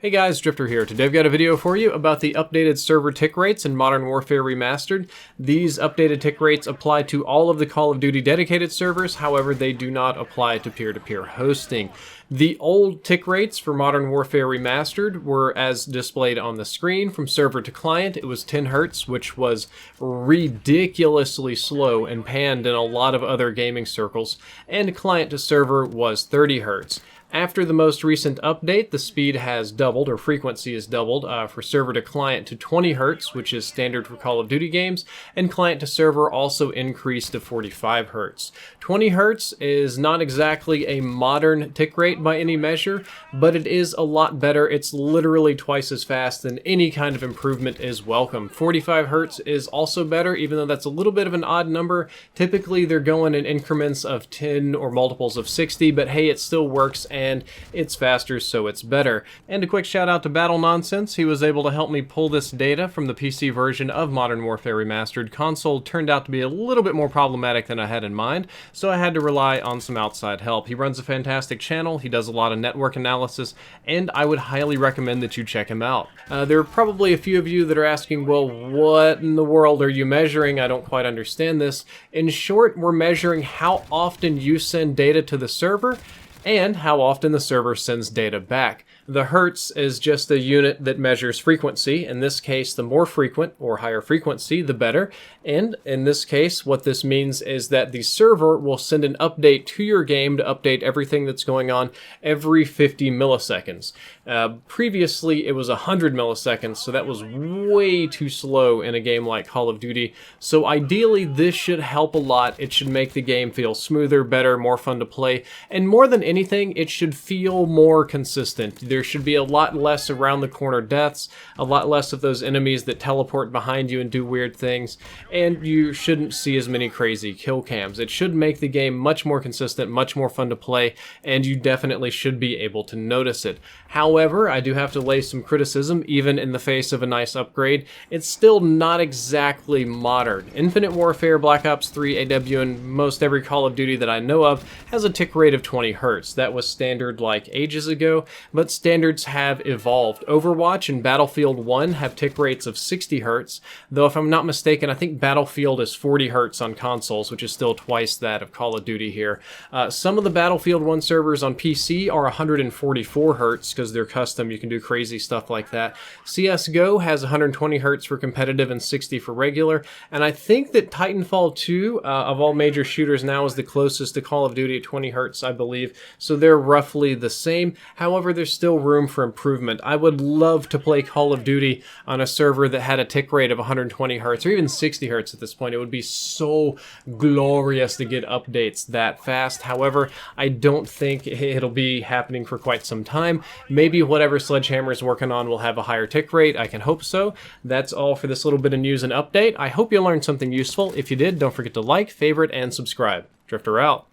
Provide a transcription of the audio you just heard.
Hey guys, Drifter here. Today I've got a video for you about the updated server tick rates in Modern Warfare Remastered. These updated tick rates apply to all of the Call of Duty dedicated servers, however they do not apply to peer-to-peer hosting. The old tick rates for Modern Warfare Remastered were as displayed on the screen. From server to client, it was 10 Hz, which was ridiculously slow and panned in a lot of other gaming circles, and client to server was 30 Hz. After the most recent update, the speed has doubled, or frequency is doubled, for server to client to 20 Hz, which is standard for Call of Duty games, and client to server also increased to 45 Hz. 20 Hz is not exactly a modern tick rate by any measure, but it is a lot better. It's literally twice as fast, and any kind of improvement is welcome. 45 Hz is also better, even though that's a little bit of an odd number. Typically, they're going in increments of 10 or multiples of 60, but hey, it still works, and it's faster, so it's better. And a quick shout out to Battle Nonsense. He was able to help me pull this data from the PC version of Modern Warfare Remastered. Console turned out to be a little bit more problematic than I had in mind, so I had to rely on some outside help. He runs a fantastic channel, he does a lot of network analysis, and I would highly recommend that you check him out. There are probably a few of you that are asking, well, what in the world are you measuring? I don't quite understand this. In short, we're measuring how often you send data to the server and how often the server sends data back. The hertz is just a unit that measures frequency. In this case, the more frequent or higher frequency, the better. And in this case, what this means is that the server will send an update to your game to update everything that's going on every 50 milliseconds. Previously, it was 100 milliseconds, so that was way too slow in a game like Call of Duty. So ideally, this should help a lot. It should make the game feel smoother, better, more fun to play, and more than anything, it should feel more consistent. There should be a lot less around the corner deaths, a lot less of those enemies that teleport behind you and do weird things, and you shouldn't see as many crazy kill cams. It should make the game much more consistent, much more fun to play, and you definitely should be able to notice it. However, I do have to lay some criticism, even in the face of a nice upgrade. It's still not exactly modern. Infinite Warfare, Black Ops 3, AW, and most every Call of Duty that I know of has a tick rate of 20 Hz. That was standard like ages ago, but standards have evolved. Overwatch and Battlefield 1 have tick rates of 60 Hz, though if I'm not mistaken, I think Battlefield is 40 Hz on consoles, which is still twice that of Call of Duty here. Some of the Battlefield 1 servers on PC are 144 Hz because they're custom. You can do crazy stuff like that. CSGO has 120 Hz for competitive and 60 for regular, and I think that Titanfall 2 of all major shooters now is the closest to Call of Duty at 20 Hz, I believe, so they're roughly the same. However, there's still room for improvement. I would love to play Call of Duty on a server that had a tick rate of 120 Hz or even 60 Hz at this point. It would be so glorious to get updates that fast. However, I don't think it'll be happening for quite some time. Maybe whatever Sledgehammer is working on will have a higher tick rate. I can hope so. That's all for this little bit of news and update. I hope you learned something useful. If you did, don't forget to like, favorite, and subscribe. Drifter out.